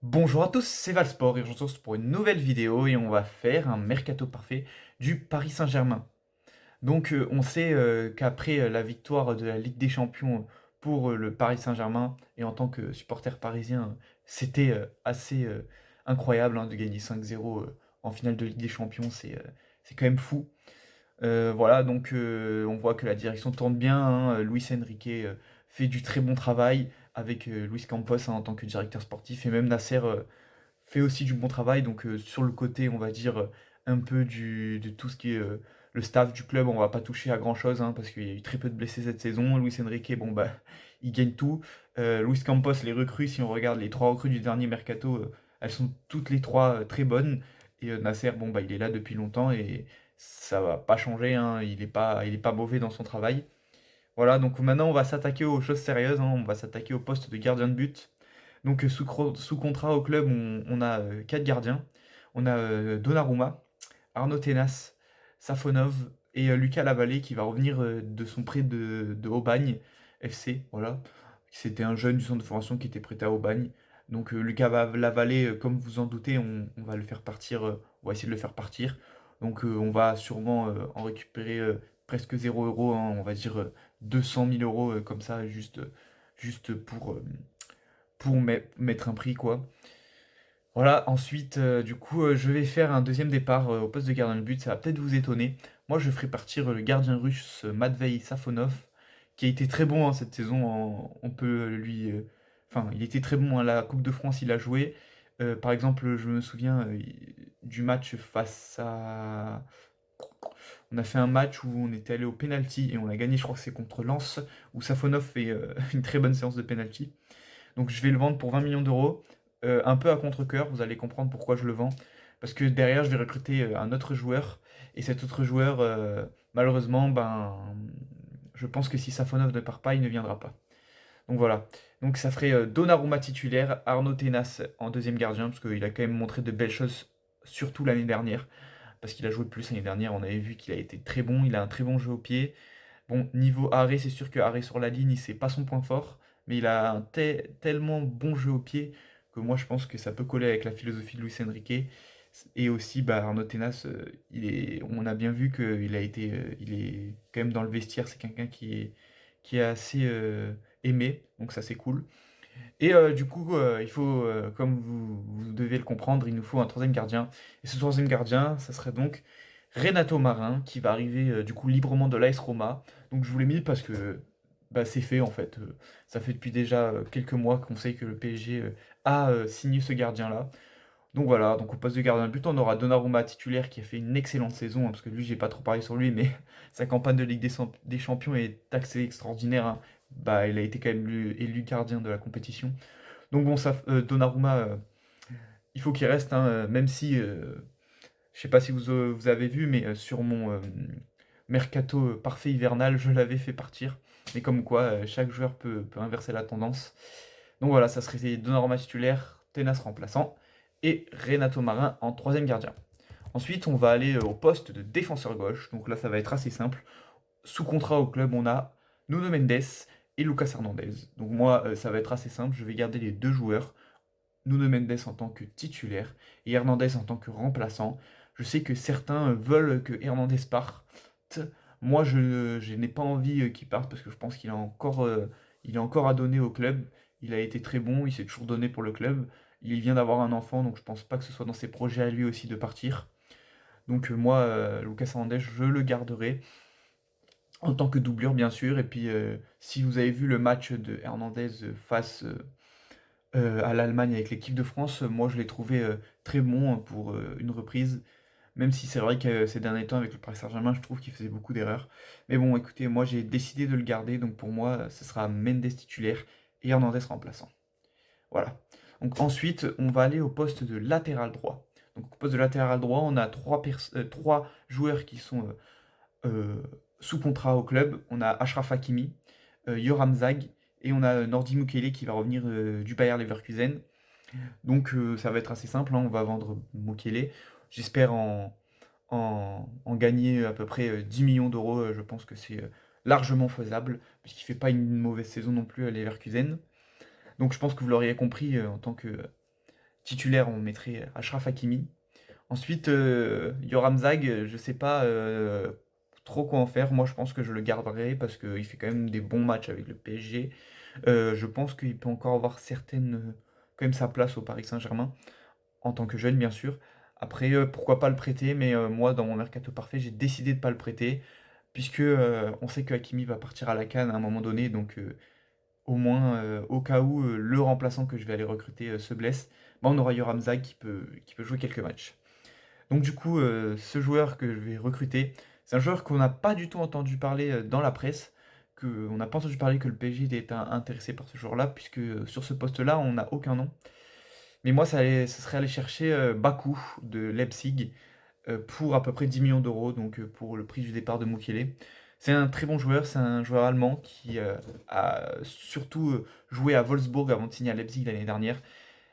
Bonjour à tous, c'est Valsport et je vous retrouve pour une nouvelle vidéo et on va faire un mercato parfait du Paris Saint-Germain. Donc on sait qu'après la victoire de la Ligue des Champions pour le Paris Saint-Germain et en tant que supporter parisien, c'était assez incroyable de gagner 5-0 en finale de Ligue des Champions, c'est quand même fou. Voilà, donc on voit que la direction tourne bien, Luis Enrique fait du très bon travail avec Luis Campos en tant que directeur sportif et même Nasser fait aussi du bon travail. Donc sur le côté, on va dire, un peu de tout ce qui est le staff du club, on va pas toucher à grand-chose parce qu'il y a eu très peu de blessés cette saison. Luis Enrique, bon bah, il gagne tout. Luis Campos, les recrues, si on regarde les trois recrues du dernier mercato, elles sont toutes les trois très bonnes. Et Nasser, bon bah, il est là depuis longtemps et ça va pas changer, il est pas mauvais dans son travail. Voilà, donc maintenant on va s'attaquer aux choses sérieuses, on va s'attaquer au poste de gardien de but. Donc sous contrat au club, on a 4 gardiens. On a Donnarumma, Arnaud Tenas, Safonov et Lucas Lavallée qui va revenir de son prêt de Aubagne FC. Voilà. C'était un jeune du centre de formation qui était prêté à Aubagne. Donc Lavallée, comme vous en doutez, on va le faire partir. On va essayer de le faire partir. Donc on va sûrement en récupérer presque 0 euros, on va dire 200 000 euros comme ça, juste pour mettre un prix, quoi. Voilà, ensuite, du coup, je vais faire un deuxième départ au poste de gardien de but. Ça va peut-être vous étonner. Moi, je ferai partir le gardien russe Matvei Safonov, qui a été très bon cette saison. On peut lui. Enfin, il était très bon à la Coupe de France, il a joué. Par exemple, je me souviens du match face à. On a fait un match où on était allé au penalty et on a gagné, je crois que c'est contre Lens, où Safonov fait une très bonne séance de penalty. Donc je vais le vendre pour 20 millions d'euros, un peu à contre-cœur, vous allez comprendre pourquoi je le vends. Parce que derrière, je vais recruter un autre joueur, et cet autre joueur, malheureusement, ben, je pense que si Safonov ne part pas, il ne viendra pas. Donc voilà. Donc ça ferait Donnarumma titulaire, Arnaud Tenas en deuxième gardien, parce qu'il a quand même montré de belles choses, surtout l'année dernière. Parce qu'il a joué plus l'année dernière, on avait vu qu'il a été très bon, il a un très bon jeu au pied. Bon, niveau arrêt, c'est sûr que arrêt sur la ligne, c'est pas son point fort, mais il a un tellement bon jeu au pied que moi je pense que ça peut coller avec la philosophie de Luis Enrique. Et aussi, bah, Arnaud Tenas, on a bien vu qu'il a été, il est quand même dans le vestiaire, c'est quelqu'un qui est assez aimé, donc ça c'est cool. Et du coup, il faut, comme vous devez le comprendre, il nous faut un troisième gardien. Et ce troisième gardien, ça serait donc Renato Marin, qui va arriver du coup librement de l'AS Roma. Donc je vous l'ai mis parce que bah, c'est fait en fait. Ça fait depuis déjà quelques mois qu'on sait que le PSG a signé ce gardien-là. Donc voilà, donc au poste de gardien de but, on aura Donnarumma titulaire qui a fait une excellente saison, parce que lui, j'ai pas trop parlé sur lui, mais sa campagne de Ligue des Champions est assez extraordinaire. Bah, il a été quand même élu gardien de la compétition. Donc bon, ça, Donnarumma, il faut qu'il reste, même si, je sais pas si vous avez vu, mais sur mon mercato parfait hivernal, je l'avais fait partir. Mais comme quoi, chaque joueur peut inverser la tendance. Donc voilà, ça serait Donnarumma titulaire, Tenas remplaçant, et Renato Marin en troisième gardien. Ensuite, on va aller au poste de défenseur gauche. Donc là, ça va être assez simple. Sous contrat au club, on a Nuno Mendes et Lucas Hernandez. Donc moi, ça va être assez simple. Je vais garder les deux joueurs. Nuno Mendes en tant que titulaire et Hernandez en tant que remplaçant. Je sais que certains veulent que Hernandez parte. Moi, je n'ai pas envie qu'il parte parce que je pense il a encore à donner au club. Il a été très bon, il s'est toujours donné pour le club. Il vient d'avoir un enfant, donc je pense pas que ce soit dans ses projets à lui aussi de partir. Donc moi, Lucas Hernandez, je le garderai en tant que doublure, bien sûr. Et puis, si vous avez vu le match de Hernandez face à l'Allemagne avec l'équipe de France, moi je l'ai trouvé très bon pour une reprise, même si c'est vrai que ces derniers temps avec le Paris Saint-Germain, je trouve qu'il faisait beaucoup d'erreurs. Mais bon, écoutez, moi j'ai décidé de le garder, donc pour moi ce sera Mendes titulaire et Hernandez remplaçant. Voilà. Donc ensuite, on va aller au poste de latéral droit. Donc au poste de latéral droit, on a trois joueurs qui sont sous contrat au club. On a Achraf Hakimi, Yoram Zag et on a Nordi Mukele qui va revenir du Bayer Leverkusen. Donc ça va être assez simple, on va vendre Mukele. J'espère en gagner à peu près 10 millions d'euros. Je pense que c'est largement faisable, puisqu'il fait pas une mauvaise saison non plus à Leverkusen. Donc je pense que vous l'auriez compris en tant que titulaire, on mettrait Achraf Hakimi. Ensuite, Yoram Zag, je sais pas trop quoi en faire. Moi, je pense que je le garderai parce qu'il fait quand même des bons matchs avec le PSG. Je pense qu'il peut encore avoir quand même sa place au Paris Saint-Germain, en tant que jeune, bien sûr. Après, pourquoi pas le prêter, mais moi, dans mon mercato parfait, j'ai décidé de pas le prêter, puisque on sait que Hakimi va partir à la CAN à un moment donné, donc au moins, au cas où le remplaçant que je vais aller recruter se blesse, bah, on aura Yoram Zag qui peut jouer quelques matchs. Donc du coup, ce joueur que je vais recruter, c'est un joueur qu'on n'a pas du tout entendu parler dans la presse, on n'a pas entendu parler que le PSG était intéressé par ce joueur-là, puisque sur ce poste-là, on n'a aucun nom. Mais moi, ce serait aller chercher Baku de Leipzig pour à peu près 10 millions d'euros, donc pour le prix du départ de Mukiele. C'est un très bon joueur, c'est un joueur allemand qui a surtout joué à Wolfsburg avant de signer à Leipzig l'année dernière.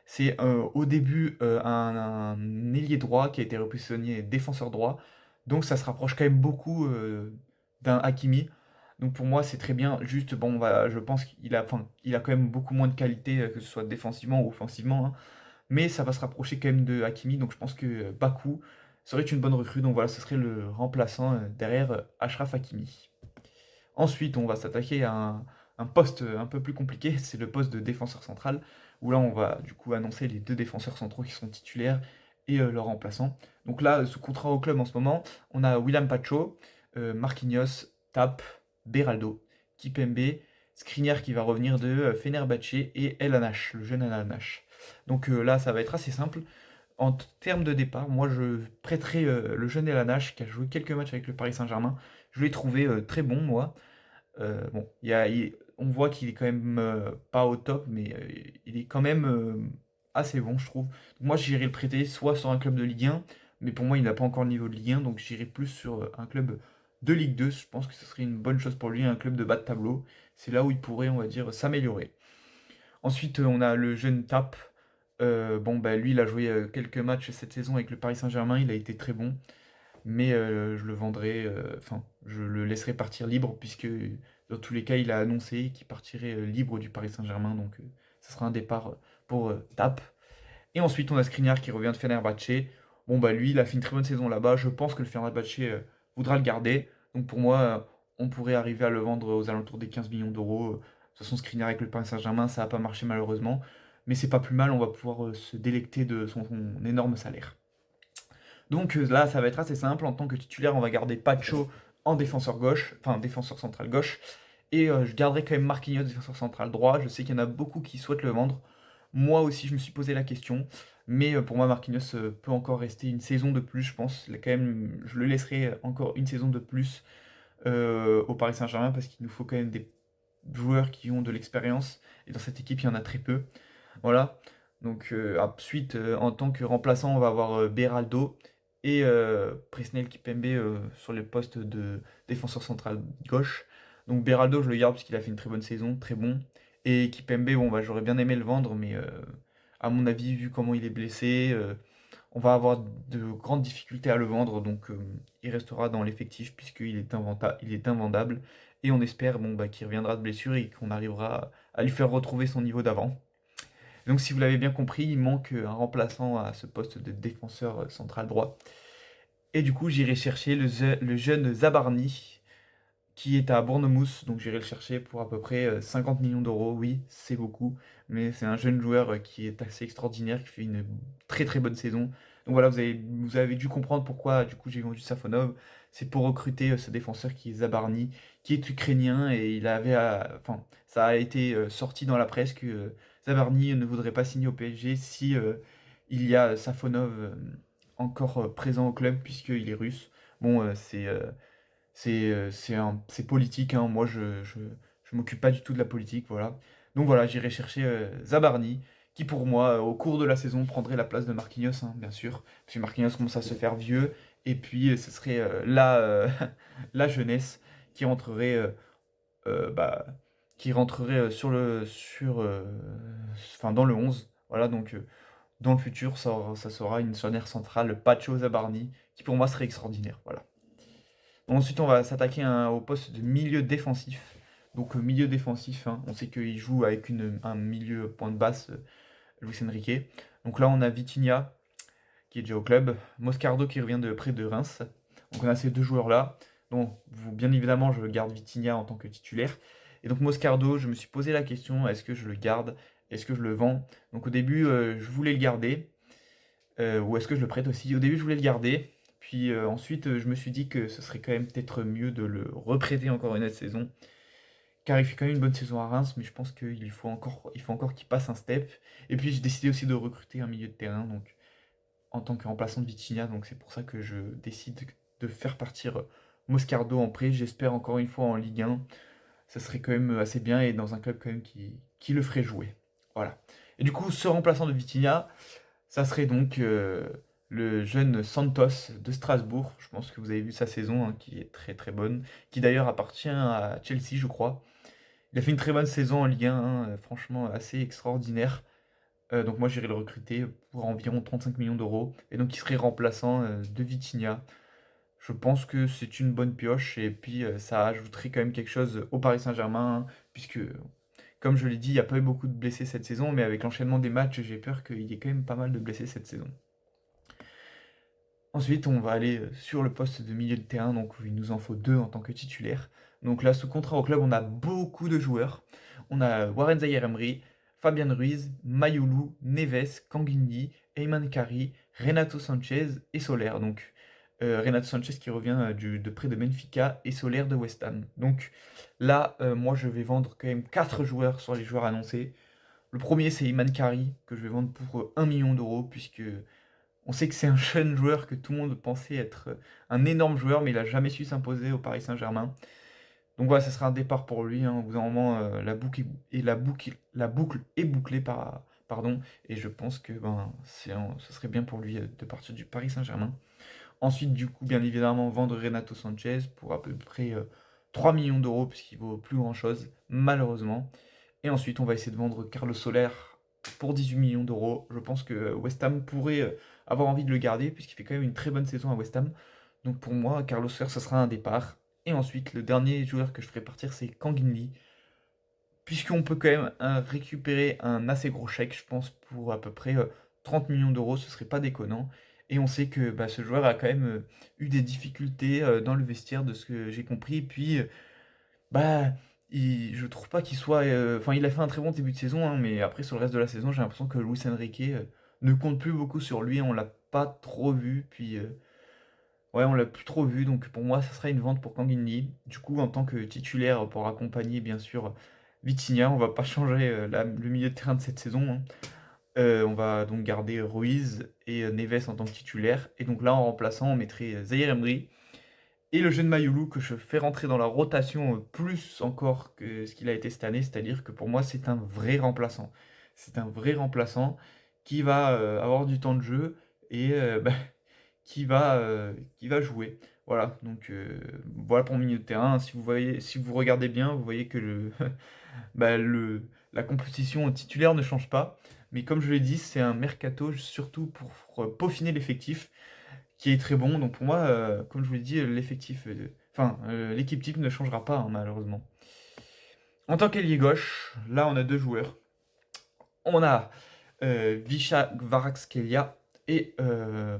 C'est au début un ailier droit qui a été repositionné défenseur droit. Donc ça se rapproche quand même beaucoup d'un Hakimi. Donc pour moi c'est très bien. Juste bon je pense enfin, il a quand même beaucoup moins de qualité que ce soit défensivement ou offensivement, hein. Mais ça va se rapprocher quand même de Hakimi. Donc je pense que Baku serait une bonne recrue. Donc voilà, ce serait le remplaçant derrière Achraf Hakimi. Ensuite, on va s'attaquer à un poste un peu plus compliqué, c'est le poste de défenseur central, où là on va du coup annoncer les deux défenseurs centraux qui sont titulaires et leurs remplaçants. Donc là, sous contrat au club en ce moment, on a William Pacho, Marquinhos, Tap, Beraldo, Kipembe, Skriniar qui va revenir de Fenerbahçe et El Anash, le jeune El Anash. Donc là, ça va être assez simple. En termes de départ, moi je prêterai le jeune El Anash qui a joué quelques matchs avec le Paris Saint-Germain. Je l'ai trouvé très bon, moi. Bon, on voit qu'il est quand même pas au top, mais il est quand même assez bon, je trouve. Donc moi, j'irai le prêter soit sur un club de Ligue 1, mais pour moi, il n'a pas encore le niveau de Ligue 1, donc j'irai plus sur un club de Ligue 2. Je pense que ce serait une bonne chose pour lui, un club de bas de tableau. C'est là où il pourrait, on va dire, s'améliorer. Ensuite, on a le jeune Tap. Bon, bah, lui, il a joué quelques matchs cette saison avec le Paris Saint-Germain, il a été très bon. Mais je le vendrai, enfin, je le laisserai partir libre, puisque dans tous les cas, il a annoncé qu'il partirait libre du Paris Saint-Germain, donc ce sera un départ pour TAP. Et ensuite, on a Skriniar qui revient de Fenerbahçe. Bon, bah lui, il a fait une très bonne saison là-bas. Je pense que le Fenerbahçe voudra le garder. Donc pour moi, on pourrait arriver à le vendre aux alentours des 15 millions d'euros. De toute façon, Skriniar avec le Paris Saint-Germain, ça n'a pas marché malheureusement. Mais c'est pas plus mal, on va pouvoir se délecter de son énorme salaire. Donc là, ça va être assez simple. En tant que titulaire, on va garder Pacho en défenseur gauche, enfin défenseur central gauche. Et je garderai quand même Marquinhos défenseur central droit. Je sais qu'il y en a beaucoup qui souhaitent le vendre. Moi aussi, je me suis posé la question. Mais pour moi, Marquinhos peut encore rester une saison de plus, je pense. Quand même, je le laisserai encore une saison de plus au Paris Saint-Germain parce qu'il nous faut quand même des joueurs qui ont de l'expérience. Et dans cette équipe, il y en a très peu. Voilà. Donc ensuite, en tant que remplaçant, on va avoir Beraldo et Presnel Kipembe sur les postes de défenseur central gauche. Donc Beraldo, je le garde parce qu'il a fait une très bonne saison, très bon. Et Kipembe, bon, bah, j'aurais bien aimé le vendre, mais à mon avis, vu comment il est blessé, on va avoir de grandes difficultés à le vendre. Donc il restera dans l'effectif puisqu'il est il est invendable. Et on espère bon, bah, qu'il reviendra de blessure et qu'on arrivera à lui faire retrouver son niveau d'avant. Donc si vous l'avez bien compris, il manque un remplaçant à ce poste de défenseur central droit. Et du coup, j'irai chercher le jeune Zabarni, qui est à Bournemouth. Donc j'irai le chercher pour à peu près 50 millions d'euros. Oui, c'est beaucoup, mais c'est un jeune joueur qui est assez extraordinaire, qui fait une très très bonne saison. Donc voilà, vous avez dû comprendre pourquoi du coup j'ai vendu Safonov. C'est pour recruter ce défenseur qui est Zabarni, qui est ukrainien et enfin, ça a été sorti dans la presse que Zabarni ne voudrait pas signer au PSG si il y a Safonov encore présent au club puisqu'il est russe. Bon, c'est politique, hein. Moi, je m'occupe pas du tout de la politique, voilà. Donc voilà, j'irai chercher Zabarni, qui pour moi, au cours de la saison, prendrait la place de Marquinhos, hein, bien sûr. Parce que Marquinhos commence à se faire vieux, et puis ce serait la jeunesse qui rentrerait, bah, enfin, dans le 11. Voilà, donc dans le futur, ça sera une charnière centrale, Pacho Zabarni, qui pour moi serait extraordinaire, voilà. Ensuite, on va s'attaquer au poste de milieu défensif. Donc, milieu défensif, hein, on sait qu'il joue avec un milieu point de basse, Luis Enrique. Donc là, on a Vitinha qui est déjà au club, Moscardo qui revient de près de Reims. Donc on a ces deux joueurs-là. Donc bien évidemment, je garde Vitinha en tant que titulaire. Et donc Moscardo, je me suis posé la question, est-ce que je le garde? Est-ce que je le vends? Donc au début, je voulais le garder. Ou est-ce que je le prête aussi? Au début, je voulais le garder. Puis ensuite, je me suis dit que ce serait quand même peut-être mieux de le reprêter encore une autre saison. Car il fait quand même une bonne saison à Reims, mais je pense il faut encore qu'il passe un step. Et puis j'ai décidé aussi de recruter un milieu de terrain, donc en tant que remplaçant de Vitinha, donc c'est pour ça que je décide de faire partir Moscardo en prêt. J'espère encore une fois en Ligue 1. Ça serait quand même assez bien et dans un club quand même qui le ferait jouer. Voilà. Et du coup, ce remplaçant de Vitinha, ça serait donc le jeune Santos de Strasbourg. Je pense que vous avez vu sa saison, hein, qui est très très bonne, qui d'ailleurs appartient à Chelsea, je crois. Il a fait une très bonne saison en Ligue 1, hein, franchement assez extraordinaire. Donc moi j'irai le recruter pour environ 35 millions d'euros. Et donc il serait remplaçant de Vitinha. Je pense que c'est une bonne pioche et puis ça ajouterait quand même quelque chose au Paris Saint-Germain, hein, puisque comme je l'ai dit, il n'y a pas eu beaucoup de blessés cette saison, mais avec l'enchaînement des matchs, j'ai peur qu'il y ait quand même pas mal de blessés cette saison. Ensuite, on va aller sur le poste de milieu de terrain, donc il nous en faut deux en tant que titulaire. Donc là, sous contrat au club, on a beaucoup de joueurs. On a Warren Zaïre-Emery, Fabian Ruiz, Mayulu, Neves, Kanguinhi, Ayman Kari, Renato Sanchez et Soler. Donc Renato Sanchez qui revient de près de Benfica et Soler de West Ham. Donc là, moi je vais vendre quand même 4 joueurs sur les joueurs annoncés. Le premier, c'est Ayman Kari, que je vais vendre pour 1 million d'euros, puisque on sait que c'est un jeune joueur que tout le monde pensait être un énorme joueur, mais il n'a jamais su s'imposer au Paris Saint-Germain. Donc voilà, ça sera un départ pour lui, hein. Au bout d'un moment, la boucle est bouclée, pardon, et je pense que ce serait bien pour lui de partir du Paris Saint-Germain. Ensuite, du coup, bien évidemment, vendre Renato Sanchez pour à peu près 3 millions d'euros, puisqu'il vaut plus grand-chose, malheureusement. Et ensuite, on va essayer de vendre Carlos Soler pour 18 millions d'euros. Je pense que West Ham pourrait avoir envie de le garder, puisqu'il fait quand même une très bonne saison à West Ham. Donc pour moi, Carlos Soler, ce sera un départ. Et ensuite, le dernier joueur que je ferai partir, c'est Kanginli, puisqu'on peut quand même récupérer un assez gros chèque, je pense, pour à peu près 30 millions d'euros, ce serait pas déconnant. Et on sait que ce joueur a quand même eu des difficultés dans le vestiaire, de ce que j'ai compris. Et puis, bah, je trouve pas qu'il soit. Enfin, il a fait un très bon début de saison, hein, mais après, sur le reste de la saison, j'ai l'impression que Luis Enrique ne compte plus beaucoup sur lui. On l'a pas trop vu. Puis, ouais, on l'a plus trop vu. Donc, pour moi, ça sera une vente pour Kanginli. Du coup, en tant que titulaire, pour accompagner, bien sûr, Vitinha, on va pas changer le milieu de terrain de cette saison, hein. On va donc garder Ruiz et Neves en tant que titulaire. Et donc là, en remplaçant, on mettrait Zaïre Emery et le jeune Mayulu que je fais rentrer dans la rotation plus encore que ce qu'il a été cette année, c'est-à-dire que pour moi c'est un vrai remplaçant. C'est un vrai remplaçant qui va avoir du temps de jeu et qui va jouer. Voilà, donc voilà pour le milieu de terrain. Si vous voyez, si vous regardez bien, vous voyez que la composition titulaire ne change pas. Mais comme je l'ai dit, c'est un mercato surtout pour peaufiner l'effectif qui est très bon. Donc pour moi, comme je vous l'ai dit, l'équipe type ne changera pas, hein, malheureusement. En tant qu'ailier gauche, là on a deux joueurs. On a Visha Kvaratskhelia et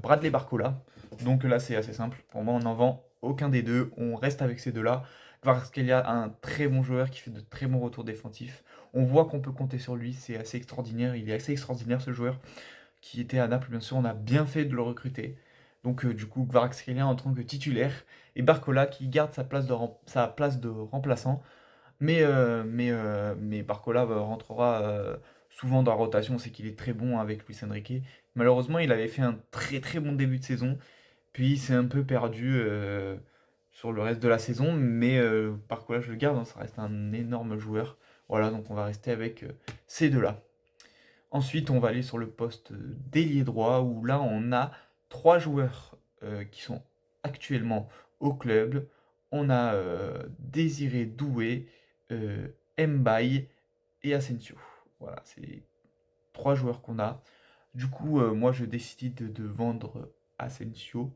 Bradley Barcola. Donc là c'est assez simple. Pour moi on n'en vend aucun des deux. On reste avec ces deux-là. Kvaratskhelia a un très bon joueur qui fait de très bons retours défensifs. On voit qu'on peut compter sur lui. C'est assez extraordinaire. Il est assez extraordinaire ce joueur qui était à Naples, bien sûr, on a bien fait de le recruter. Donc du coup, Kvaratskhelia en tant que titulaire et Barcola qui garde sa place de remplaçant. Mais Barcola rentrera souvent dans la rotation, c'est qu'il est très bon avec Luis Enrique. Malheureusement, il avait fait un très très bon début de saison, puis il s'est un peu perdu sur le reste de la saison, mais Barcola, je le garde, hein, ça reste un énorme joueur. Voilà, donc on va rester avec ces deux-là. Ensuite, on va aller sur le poste d'ailier droit où là, on a trois joueurs qui sont actuellement au club. On a Désiré Doué, euh, Mbaye et Asensio. Voilà, c'est les trois joueurs qu'on a. Du coup, moi, je décide de vendre Asensio.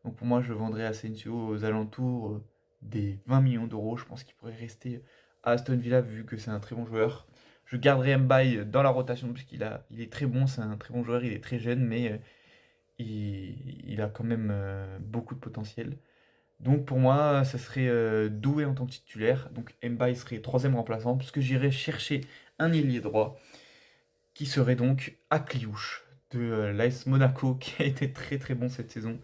Donc pour moi, je vendrais Asensio aux alentours des 20 millions d'euros. Je pense qu'il pourrait rester à Aston Villa vu que c'est un très bon joueur. Je garderai Mbaye dans la rotation il est très bon, c'est un très bon joueur, il est très jeune, mais il a quand même beaucoup de potentiel. Donc pour moi, ça serait Doué en tant que titulaire. Donc Mbaye serait troisième remplaçant, puisque j'irai chercher un ailier droit, qui serait donc Akliouche de l'AS Monaco, qui a été très très bon cette saison.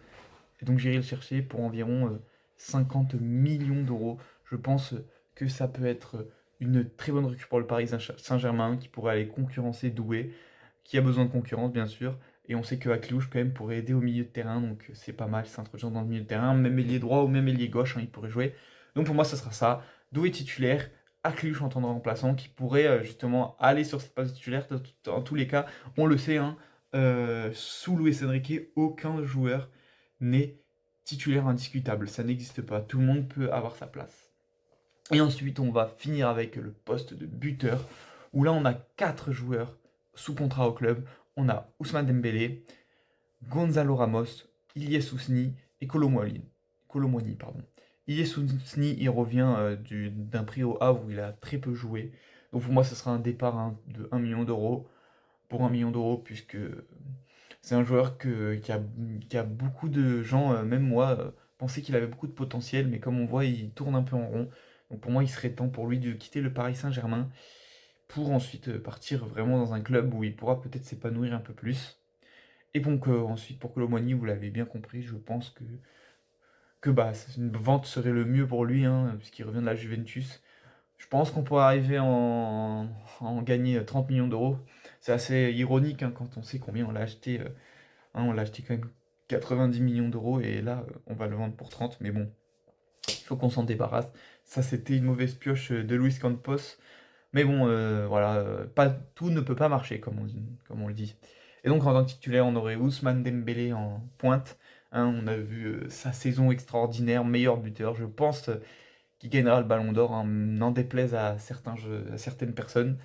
Et donc j'irai le chercher pour environ 50 millions d'euros. Je pense que ça peut être une très bonne recrue pour le Paris Saint-Germain, qui pourrait aller concurrencer Doué, qui a besoin de concurrence bien sûr. Et on sait que Akliouche quand même pourrait aider au milieu de terrain, donc c'est pas mal, s'introduire dans le milieu de terrain, même ailier droit ou même ailier gauche, hein, il pourrait jouer. Donc pour moi, ça sera ça. Doué titulaire, Akliouche en tant que remplaçant, qui pourrait justement aller sur cette place titulaire. Dans tous les cas, on le sait, hein, sous Luis Enrique, aucun joueur n'est titulaire indiscutable. Ça n'existe pas. Tout le monde peut avoir sa place. Et ensuite, on va finir avec le poste de buteur, où là, on a 4 joueurs sous contrat au club. On a Ousmane Dembélé, Gonzalo Ramos, Ilyes Ousni et Colomwani, pardon. Ilyes Ousni, il revient d'un prix au Havre où il a très peu joué. Donc pour moi, ce sera un départ de 1 million d'euros. Pour 1 million d'euros, puisque c'est un joueur qui a beaucoup de gens, même moi, pensaient qu'il avait beaucoup de potentiel, mais comme on voit, il tourne un peu en rond. Donc pour moi, il serait temps pour lui de quitter le Paris Saint-Germain pour ensuite partir vraiment dans un club où il pourra peut-être s'épanouir un peu plus. Et donc ensuite pour Colomani, vous l'avez bien compris, je pense que bah, une vente serait le mieux pour lui, hein, puisqu'il revient de la Juventus. Je pense qu'on pourrait arriver à en gagner 30 millions d'euros. C'est assez ironique hein, quand on sait combien on l'a acheté. Hein, on l'a acheté quand même 90 millions d'euros et là on va le vendre pour 30. Mais bon, il faut qu'on s'en débarrasse. Ça c'était une mauvaise pioche de Luis Campos. Mais bon, voilà, pas, tout ne peut pas marcher, comme on le dit. Et donc, en tant que titulaire, on aurait Ousmane Dembélé en pointe. Hein, on a vu sa saison extraordinaire, meilleur buteur. Je pense qu'il gagnera le Ballon d'Or, hein, n'en déplaise à à certaines personnes.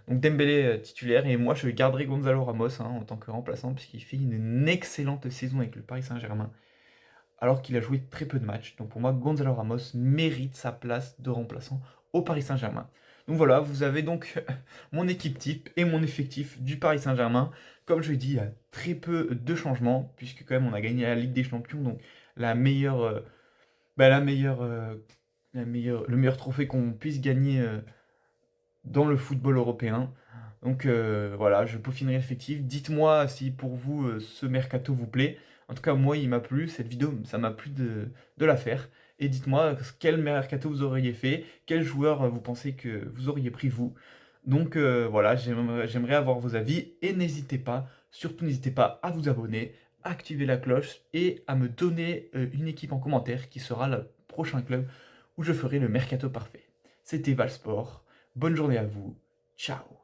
Donc Dembélé titulaire, et moi je garderai Gonzalo Ramos hein, en tant que remplaçant, puisqu'il fait une excellente saison avec le Paris Saint-Germain, alors qu'il a joué très peu de matchs. Donc pour moi, Gonzalo Ramos mérite sa place de remplaçant au Paris Saint-Germain. Donc voilà, vous avez donc mon équipe type et mon effectif du Paris Saint-Germain. Comme je l'ai dit, il y a très peu de changements, puisque quand même on a gagné la Ligue des Champions, donc la meilleure, bah, le meilleur trophée qu'on puisse gagner dans le football européen. Donc voilà, je peaufinerai l'effectif. Dites-moi si pour vous ce mercato vous plaît. En tout cas, moi, il m'a plu. Cette vidéo, ça m'a plu de la faire. Et dites-moi quel mercato vous auriez fait, quel joueur vous pensez que vous auriez pris vous. Donc voilà, j'aimerais avoir vos avis. Et n'hésitez pas, surtout n'hésitez pas à vous abonner, à activer la cloche et à me donner une équipe en commentaire qui sera le prochain club où je ferai le mercato parfait. C'était Valsport. Bonne journée à vous. Ciao